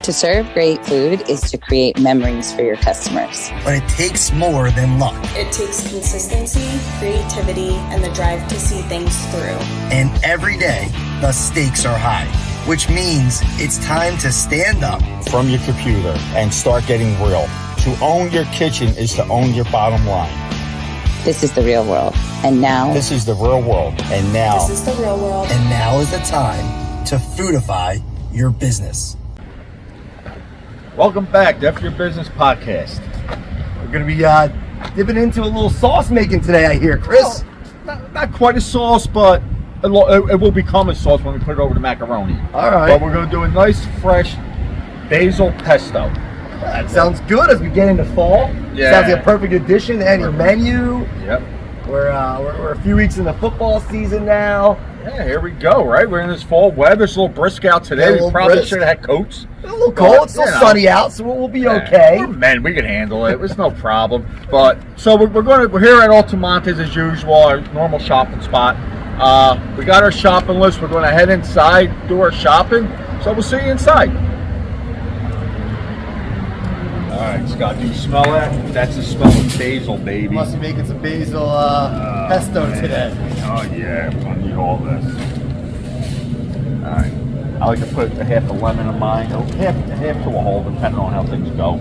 To serve great food is to create memories for your customers. But it takes more than luck. It takes consistency, creativity, and the drive to see things through. And every day, the stakes are high, which means it's time to stand up from your computer and start getting real. To own your kitchen is to own your bottom line. This is the real world. And now... This is the real world. And now... This is the real world. And now is the time to foodify your business. Welcome back to F Your Business Podcast. We're going to be dipping into a little sauce making today, I hear, Chris. Well, not quite a sauce, but it will become a sauce when we put it over the macaroni. All right. But we're going to do a nice, fresh basil pesto. That sounds good as we get into fall. Yeah. Sounds like a perfect addition to any menu. Yep. We're a few weeks in the football season now. Yeah, here we go, right? We're in this fall weather. It's a little brisk out today. We probably should have had coats. A little cold. It's still sunny out, so we'll be okay. We're men. We can handle it. It's no problem. But so we're here at Altamontes as usual, our normal shopping spot. We got our shopping list. We're going to head inside, do our shopping. So we'll see you inside. All right, Scott, do you smell that? That's the smell of basil, baby. Must be making some basil pesto today. Oh yeah, I'm gonna need all this. All right, I like to put a half a lemon in mine, half to a whole, depending on how things go.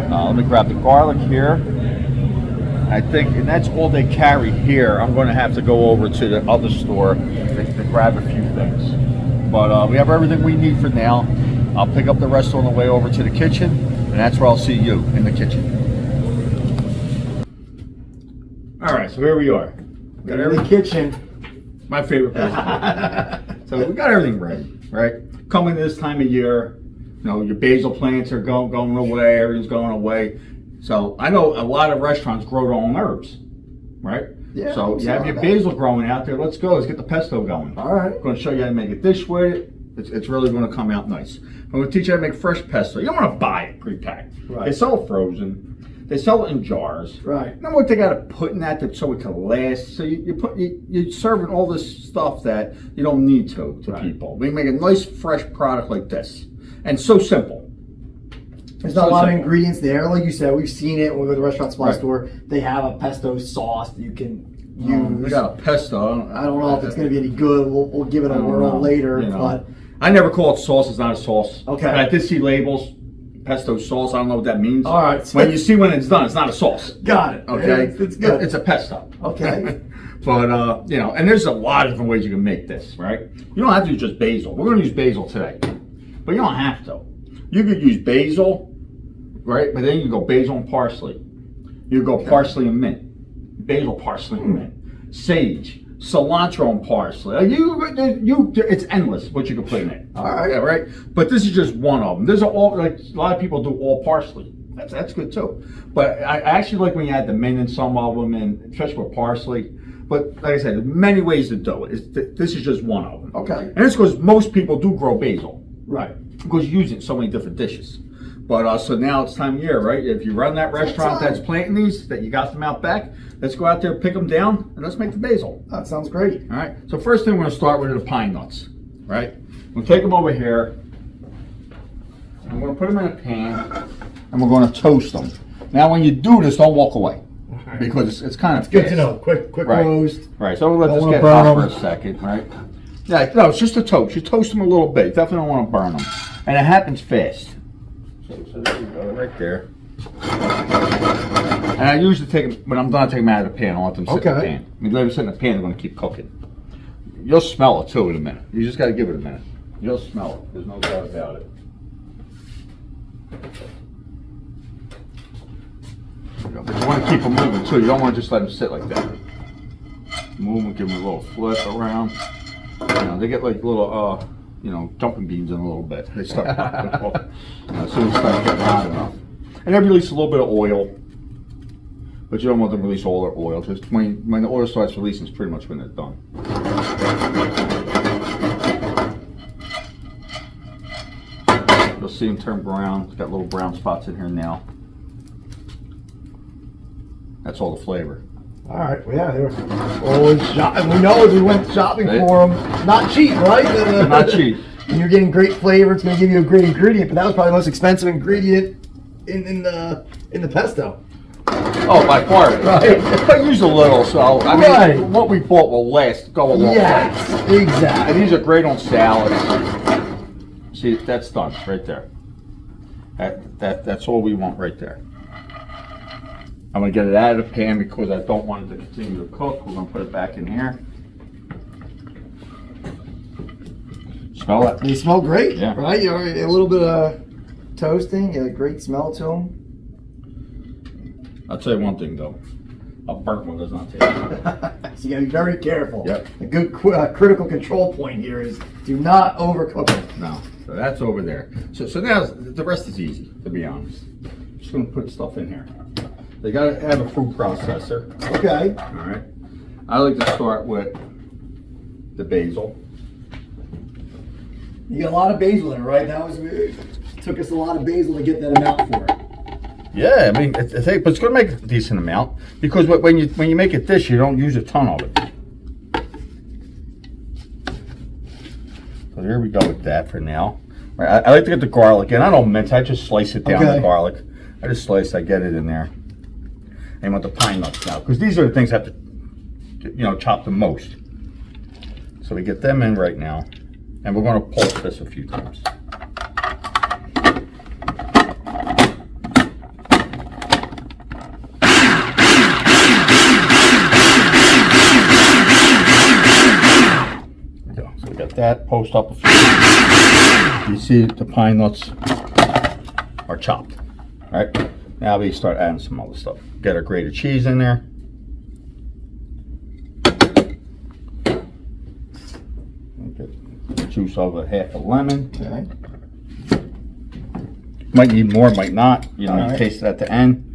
Let me grab the garlic here. I think, and that's all they carry here. I'm going to have to go over to the other store to grab a few things. But we have everything we need for now. I'll pick up the rest on the way over to the kitchen, and that's where I'll see you, in the kitchen. All right, so here we are. Got every kitchen. My favorite place. So we got everything ready, right? Coming this time of year, you know, your basil plants are going away, everything's going away. So I know a lot of restaurants grow their own herbs, right? Yeah. So you have your basil growing out there. Let's go. Let's get the pesto going. All right. I'm going to show you how to make a dish with it. It's really going to come out nice. I'm going to teach you how to make fresh pesto. You don't want to buy it pre-packed. Right. They sell it frozen. They sell it in jars. Right. You know what they got to put in that so it can last? So you're serving all this stuff that you don't need to right. people. We make a nice fresh product like this. And so simple. There's not a lot of ingredients there. Like you said, we've seen it when we go to the restaurant supply store. They have a pesto sauce that you can use. We got a pesto. I don't know if it's going to be any good. We'll give it a whirl later. But I never call it sauce. It's not a sauce. Okay. But I did see labels, pesto sauce. I don't know what that means. All right. So when you see when it's done, it's not a sauce. Got it. Okay. It's good. It's a pesto. Okay. But, you know, and there's a lot of different ways you can make this, right? You don't have to use just basil. We're going to use basil today. But you don't have to. You could use basil, right? But then you go basil and parsley. You go parsley and mint. Basil, parsley, and mint. Sage, cilantro, and parsley. It's endless what you can put in it. All right. Yeah, right? But this is just one of them. There's a lot of people do all parsley. That's good too. But I actually like when you add the mint in some of them, and especially with parsley. But like I said, there's many ways to do it. This is just one of them. Okay. And it's because most people do grow basil. Right. Because you use it in so many different dishes. But so now it's time of year, right? If you run that restaurant that's planting these, that you got them out back, let's go out there, pick them down, and let's make the basil. That sounds great. All right. So first thing we're going to start with are the pine nuts, right? We'll take them over here. I'm going to put them in a pan, and we're going to toast them. Now, when you do this, don't walk away, because it's kind of Good to know. Quick roast. Right. So we'll let this get hot for a second, right? Yeah. No, it's just a toast. You toast them a little bit. You definitely don't want to burn them, and it happens fast. So there you go, right there. And I usually take them, when I'm done, I take them out of the pan. I'll let them sit in the pan. I mean, let them sit in the pan, they're going to keep cooking. You'll smell it too in a minute. You just got to give it a minute. You'll smell it. There's no doubt about it. But you want to keep them moving too. You don't want to just let them sit like that. Move them, give them a little flip around. You know, they get like little, jumping beans in a little bit. They start as soon as it starts getting hot enough. And they release a little bit of oil, but you don't want them to release all their oil. Just when the oil starts releasing, it's pretty much when they're done. You'll see them turn brown. It's got little brown spots in here now. That's all the flavor. All right. Well, yeah, they were always shopping. We know as we went shopping for them, not cheap, right? Not cheap. and you're getting great flavor. It's going to give you a great ingredient, but that was probably the most expensive ingredient in the pesto. Oh, by far. Right. I use a little, so I mean, Right. what we bought will last, go a long Yes, way. exactly. And these are great on salads. See, that's done right there. That's all we want right there. I'm gonna get it out of the pan because I don't want it to continue to cook. We're gonna put it back in here. Smell it. They smell great, Yeah. right? You know, a little bit of toasting, a great smell to them. I'll tell you one thing though. A burnt one does not taste good. So you gotta be very careful. Yep. A good critical control point here is do not overcook it. No, so that's over there. So now the rest is easy, to be honest. Just gonna put stuff in here. They gotta have a food processor. Okay. All right. I like to start with the basil. You got a lot of basil in it, right? Took us a lot of basil to get that amount for it. Yeah, I mean, but it's gonna make a decent amount because when you make a dish, you don't use a ton of it. So here we go with that for now. All right, I like to get the garlic in. I don't mince. I just slice it down, Okay. the garlic. I just slice. I get it in there. And I want the pine nuts now because these are the things I have to, chop the most. So we get them in right now, and we're going to pulse this a few times. So we got that post up a few times. You see the pine nuts are chopped. All right, now we start adding some other stuff. Get our grated cheese in there. Get the juice of half a lemon. Okay. Might need more, might not. You Right. taste it at the end.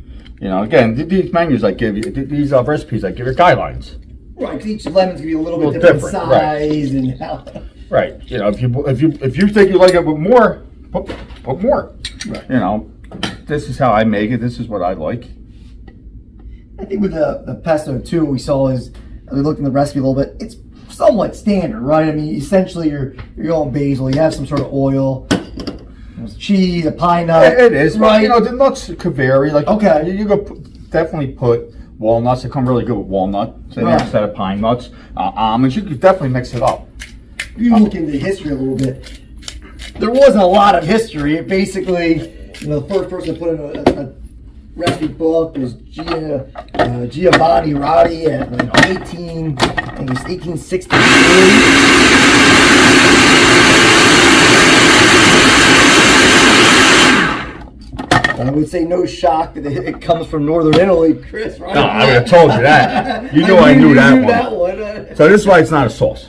Again, these menus I give you, these recipes I give you guys. Right, because each lemon's gonna be a little bit Little different different, right. size and how. Right. If you think you like it with more, put more. Right. This is how I make it. This is what I like. I think with the pesto too, what we saw is we looked in the recipe a little bit. It's somewhat standard, right? I mean, essentially you're going basil. You have some sort of oil, there's cheese, a pine nut. It is, right? But, the nuts could vary. Like Okay. you could definitely put walnuts. They come really good with walnut Right. instead of pine nuts. Almonds. You could definitely mix it up. You look into history a little bit. There wasn't a lot of history. It basically, the first person to put in a recipe book was Giovanni Rotti at 1863. I would say no shock that it comes from northern Italy, Chris, right? No, I would have told you that. You knew I knew that one. So this is why it's not a sauce.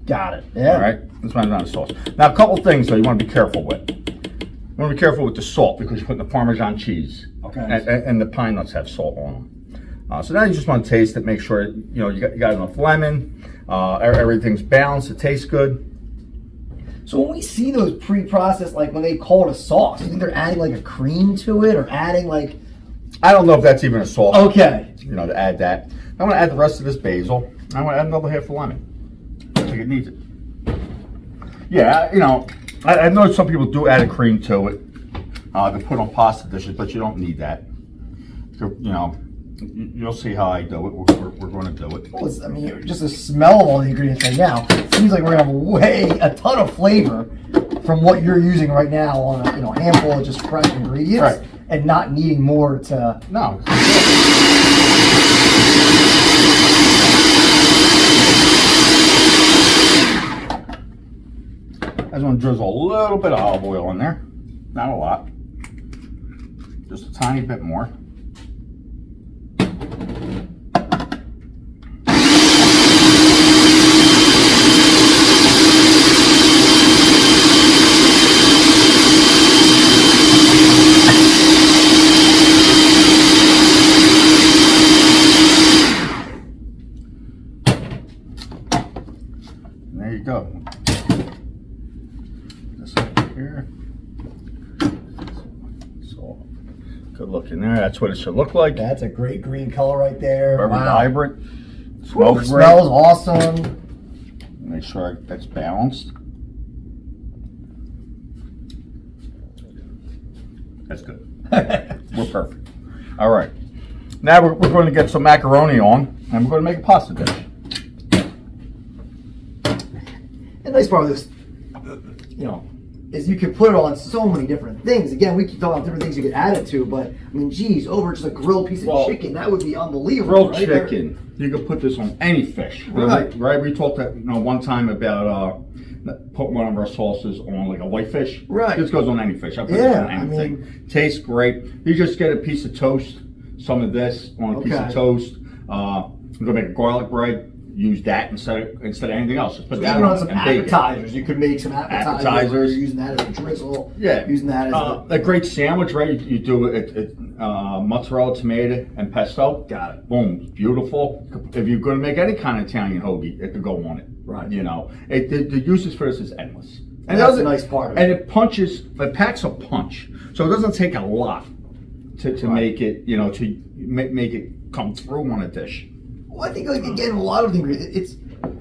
Got it. Yeah. All right, this one's not a sauce. Now, a couple things though you want to be careful with. You want to be careful with the salt because you're putting the Parmesan cheese. Okay. And the pine nuts have salt on them. So now you just want to taste it, make sure you got enough lemon, everything's balanced, it tastes good. So when we see those pre-processed, like when they call it a sauce, you think they're adding like a cream to it or adding like? I don't know if that's even a sauce. Okay. To add that. I'm going to add the rest of this basil. I'm going to add another half a lemon. I think it needs it. Yeah, I know some people do add a cream to it to put on pasta dishes, but you don't need that. So, you'll see how I do it. We're going to do it. Well, just the smell of all the ingredients right now, it seems like we're gonna have a ton of flavor from what you're using right now on a handful of just fresh ingredients, Right. and not needing more to. No. I just want to drizzle a little bit of olive oil in there. Not a lot. Just a tiny bit more. And there you go. This over here. So good looking there. That's what it should look like. That's a great green color right there. Very Wow. vibrant. Ooh, Smells great. smells awesome. Make sure that's balanced. That's good. We're perfect. All right. Now we're going to get some macaroni on, and we're going to make a pasta dish. The nice part of this, is you can put it on so many different things. Again, we keep talking about different things you could add it to, but I mean, geez, over just a grilled piece of chicken, that would be unbelievable. Grilled chicken. You could put this on any fish. Right. Right. We talked that one time about put one of our sauces on like a whitefish. Right. This goes on any fish. I put this on anything. Tastes great. You just get a piece of toast. Some of this on a piece of toast. I'm gonna make a garlic bread. Use that instead of anything else. Just put that on some appetizers. You could make some appetizers. You're using that as a drizzle. Yeah. Using that as a great sandwich, right? You do it mozzarella, tomato, and pesto. Got it. Boom. Beautiful. If you're going to make any kind of Italian hoagie, it could go on it. Right. The uses for this is endless. And that's the nice part of it. And it packs a punch. So it doesn't take a lot to make it, to make it come through on a dish. Well, I think, again, a lot of the ingredients,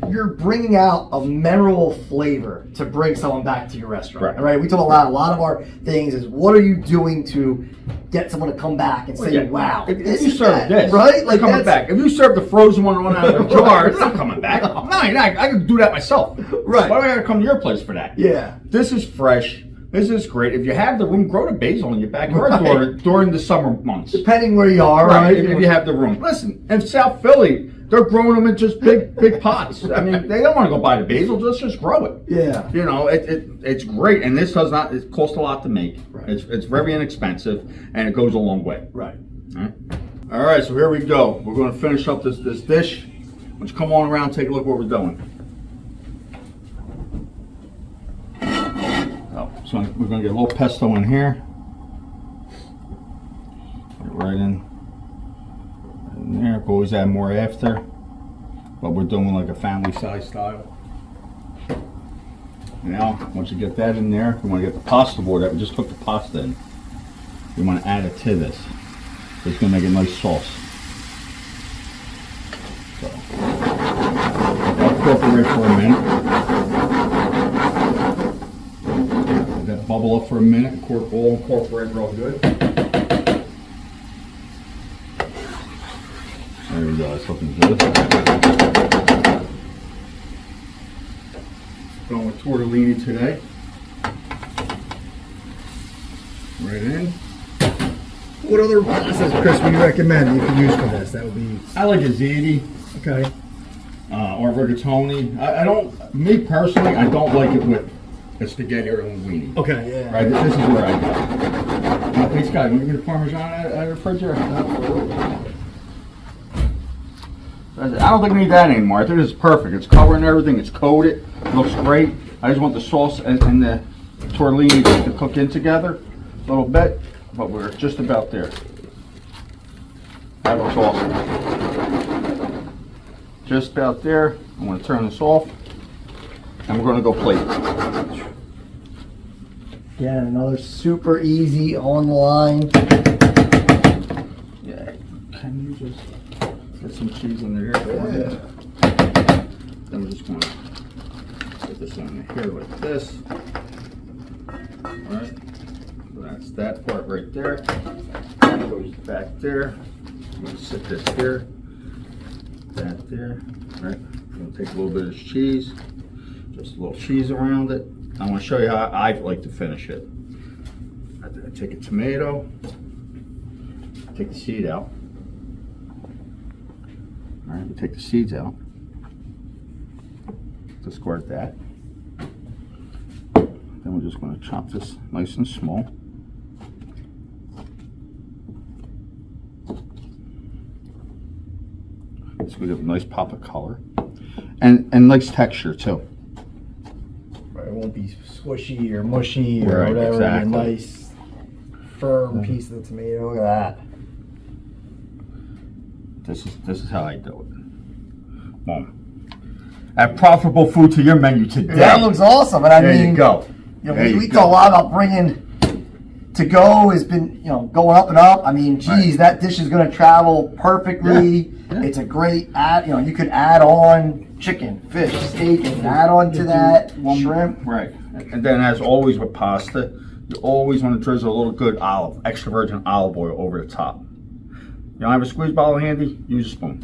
you're bringing out a memorable flavor to bring someone back to your restaurant. Right? We talk a lot of our things is what are you doing to get someone to come back and say, wow. If you serve this, right? Like coming back. If you serve the frozen one out of the jar, it's not coming back. No, I can do that myself. Right. Why do I got to come to your place for that? Yeah. This is fresh. This is great. If you have the room, grow the basil in your backyard during the summer months. Depending where you are, right? If you have the room. Listen, in South Philly, they're growing them in just big pots. I mean, they don't want to go buy the basil. Just grow it. Yeah. It's great, and this does not. It costs a lot to make. Right. It's very inexpensive, and it goes a long way. Right. All right. So here we go. We're going to finish up this dish. Let's come on around, and take a look at what we're doing. So we're going to get a little pesto in here. Get right in there. Could always add more after, but we're doing like a family size style. Now, once you get that in there, we want to get the pasta board that we just cooked the pasta in. We want to add it to this. So it's going to make a nice sauce. So, incorporate for a minute. Let that bubble up for a minute. All incorporate real good. There we go, it's looking good. Going with tortellini today. Right in. What other pastas, Chris, would you recommend you can use for this? That would be... I like a ziti. Okay. Or rigatoni. I don't, me personally, I don't like it with a spaghetti or a linguine. Okay, yeah. Right, this is where I go. Hey Scott, you want to get the Parmesan out of the refrigerator? Absolutely. I don't think we need that anymore. I think this is perfect. It's covering everything. It's coated. It looks great. I just want the sauce and the tortellini to cook in together a little bit, but we're just about there. That looks awesome. Just about there. I'm going to turn this off, and we're going to go plate. Again, another super easy on the line. Yeah. Can you just get some cheese in there for me? Then we're just going to put this on here like this. Alright, so that's that part right there. That goes back there. I'm going to sit this here. That there. Alright, I'm going to take a little bit of cheese. Just a little cheese around it. I want to show you how I like to finish it. I take a tomato. Take the seed out. All right, we take the seeds out. Just squirt that. Then we're just going to chop this nice and small. It's going to give a nice pop of color and nice texture too. Right, it won't be squishy or mushy or Right, whatever. exactly. A nice firm piece of the tomato. Look at that. This is how I do it. Boom. Add profitable food to your menu today. That looks awesome. And I There mean, you go. We talk a lot about bringing to go has been, going up and up. I mean, geez, that dish is going to travel perfectly. Yeah. It's a great add. You could add on chicken, fish, steak, and add on to that shrimp. Right. And then, as always with pasta, you always want to drizzle a little good extra virgin olive oil over the top. You don't have a squeeze bottle handy? Use a spoon.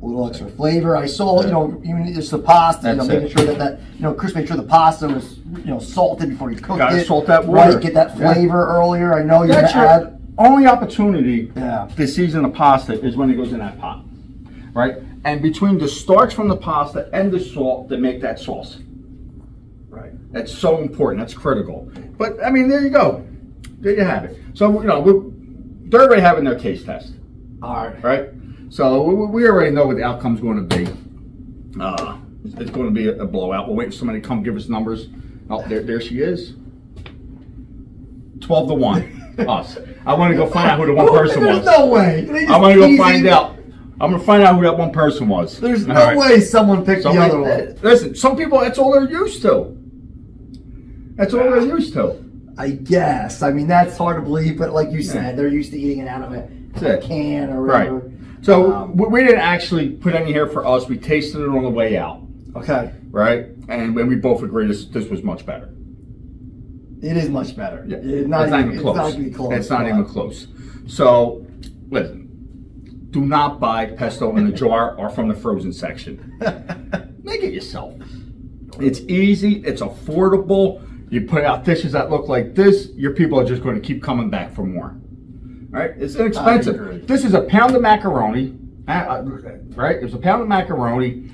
A little extra flavor. I saw, even just the pasta, making sure that Chris made sure the pasta was, salted before you cooked it. Gotta salt that water. Right, get that flavor earlier. I know you're going to add. Only opportunity to season the pasta is when it goes in that pot, right? And between the starch from the pasta and the salt that make that sauce. Right. That's so important. That's critical. But, I mean, there you go. There you have it. So, they're already having their taste test. All right. Right? So we already know what the outcome's going to be. It's going to be a blowout. We'll wait for somebody to come give us numbers. Oh, there she is. 12-1. Us. I want to go find out who the one person was. There's no way. I want to go find out. I'm going to find out who that one person was. There's no way someone picked the other one. Listen, some people, that's all they're used to. That's all they're used to. I guess. I mean, that's hard to believe, but like you said, they're used to eating it out of a can or whatever. Right. So we didn't actually put any here for us. We tasted it on the way out. Okay. Right? And when we both agreed this was much better. It is much better. Yeah. It's not even close. It's not even close. So, listen, do not buy pesto in a jar or from the frozen section. Make it yourself. It's easy. It's affordable. You put out dishes that look like this, your people are just going to keep coming back for more. Right? It's inexpensive. This is a pound of macaroni. Right? It's a pound of macaroni.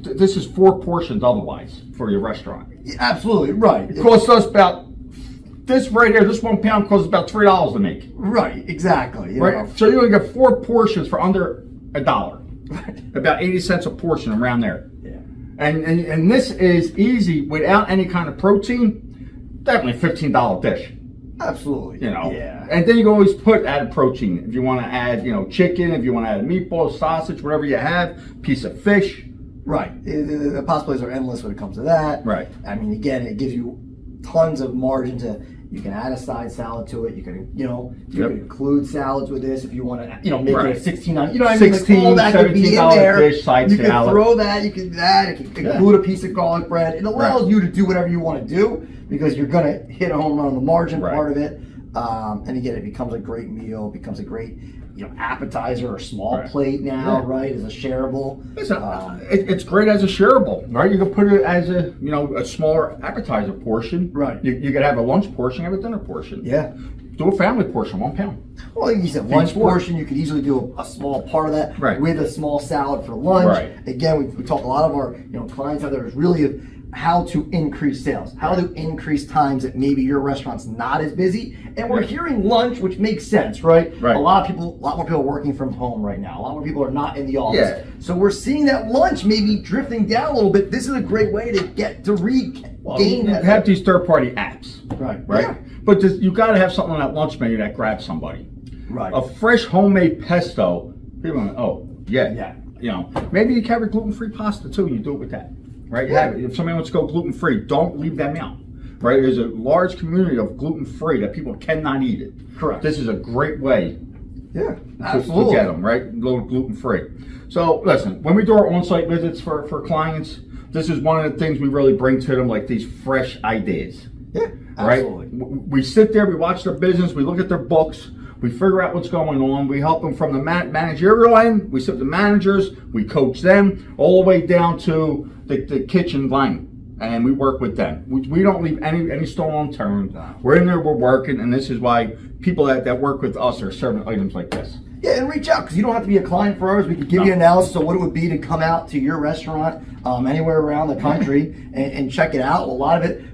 This is 4 portions otherwise for your restaurant. Yeah, absolutely. Right. It costs us about, this right here, this 1 pound costs about $3 to make. Right. Exactly. Right? So you're going to get 4 portions for under $1. Right. About 80 cents a portion around there. Yeah. And this is easy without any kind of protein. Definitely $15 dish. Absolutely. Yeah. And then you can always add protein. If you want to add, chicken, if you want to add meatballs, sausage, whatever you have, piece of fish. Right. The possibilities are endless when it comes to that. Right. I mean, again, it gives you tons of margin to. You can add a side salad to it. You can, you can include salads with this if you want to, make it a 16. $16, $17 dish, side salad. You can throw that. You can add. You can include a piece of garlic bread. It allows you to do whatever you want to do because you're going to hit a home run on the margin part of it. And again, it becomes a great meal. It becomes a great, appetizer or small plate now, right? As a shareable. It's great as a shareable, right? You can put it as a, a smaller appetizer portion. Right. You could have a lunch portion, have a dinner portion. Yeah. Do a family portion, 1 pound. Well, like you said, lunch portion, you could easily do a small part of that with a small salad for lunch. Right. Again, we talk a lot of our clients out there is really how to increase sales, how to increase times that maybe your restaurant's not as busy. And we're hearing lunch, which makes sense, right? Right. A lot more people are working from home right now. A lot more people are not in the office. Yeah. So we're seeing that lunch maybe drifting down a little bit. This is a great way to get to regain that. You have these third-party apps. Right. Yeah. But you got to have something on that lunch menu that grabs somebody. Right. A fresh homemade pesto. People are like, oh, yeah. Maybe you carry gluten-free pasta too. You do it with that. Right? If somebody wants to go gluten-free, don't leave them out. Right? There's a large community of gluten-free that people cannot eat it. Correct. This is a great way to get them, right? A little gluten-free. So, listen, when we do our on-site visits for clients, this is one of the things we really bring to them, like these fresh ideas. Yeah, absolutely. Right? We sit there, we watch their business, we look at their books, we figure out what's going on. We help them from the managerial end. We sit with the managers. We coach them all the way down to the kitchen line, and we work with them. We don't leave any stone unturned. We're in there. We're working, and this is why people that work with us are serving items like this. Yeah, and reach out because you don't have to be a client for ours. We can give you an analysis of what it would be to come out to your restaurant anywhere around the country and check it out. A lot of it,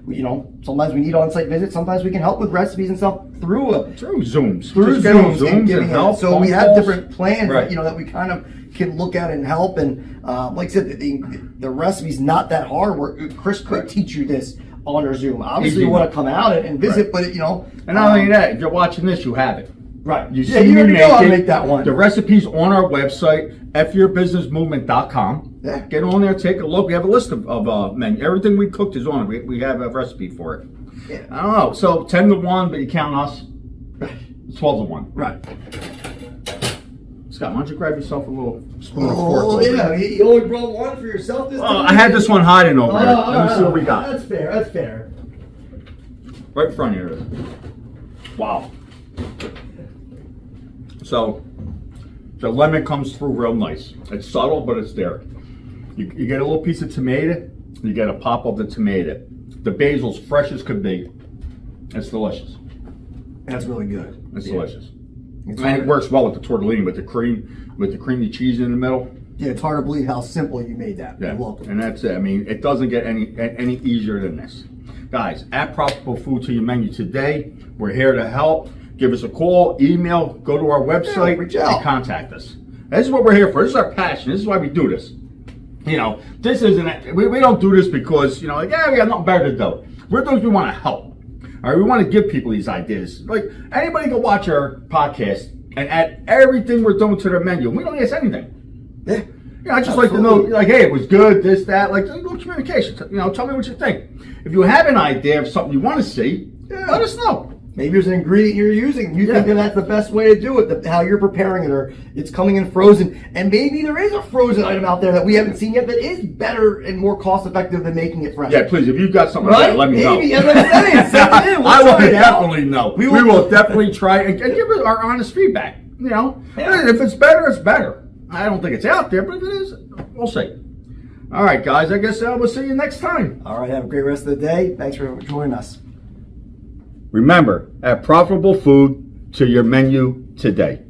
sometimes we need on-site visits. Sometimes we can help with recipes and stuff through Zooms. Through Zooms and help. So we have different plans, that we kind of can look at and help. And like I said, the recipe's not that hard. Chris could teach you this on our Zoom. Obviously, you want to come out and visit, but And not only that, if you're watching this, you have it. Right. You see me make that one. The recipe's on our website, fyourbusinessmovement.com. Yeah. Get on there, take a look. We have a list of menu. Everything we cooked is on it. We have a recipe for it. Yeah. I don't know. So 10-1, but you count us. 12-1. Right. Scott, why don't you grab yourself a little spoon of fork? You only brought one for yourself this time? I had this one hiding over there. Let me see what we got. That's fair. Right in front of you. It is. Wow. So the lemon comes through real nice. It's subtle, but it's there. You get a little piece of tomato. You get a pop of the tomato. The basil's fresh as could be. It's delicious. That's really good. It's delicious. It's And it works well with the tortellini, with the creamy cheese in the middle. Yeah, it's hard to believe how simple you made that. Yeah, Look. and that's it. I mean, it doesn't get any easier than this. Guys, add Profitable Food to your menu today. We're here to help. Give us a call, email, go to our website, reach out. and contact us. This is what we're here for. This is our passion. This is why we do this. You know, this isn't, we don't do this because, you know, like, yeah, we got nothing better to do. We're doing we want to help. All right, we want to give people these ideas. Like, anybody can watch our podcast and add everything we're doing to their menu. We don't ask anything. Yeah. You know, I just like to know, like, hey, it was good, this, that, like, little communication. You know, tell me what you think. If you have an idea of something you want to see, let us know. Maybe there's an ingredient you're using. You think that that's the best way to do it, how you're preparing it, or it's coming in frozen. And maybe there is a frozen item out there that we haven't seen yet that is better and more cost effective than making it fresh. Yeah, please, if you've got something like that, let me know. Maybe, as I'm saying, send it in. We'll I will try it out. definitely know. We will definitely try and give us our honest feedback. You know, if it's better, it's better. I don't think it's out there, but if it is, we'll see. All right, guys, I guess we'll see you next time. All right, have a great rest of the day. Thanks for joining us. Remember, add profitable food to your menu today.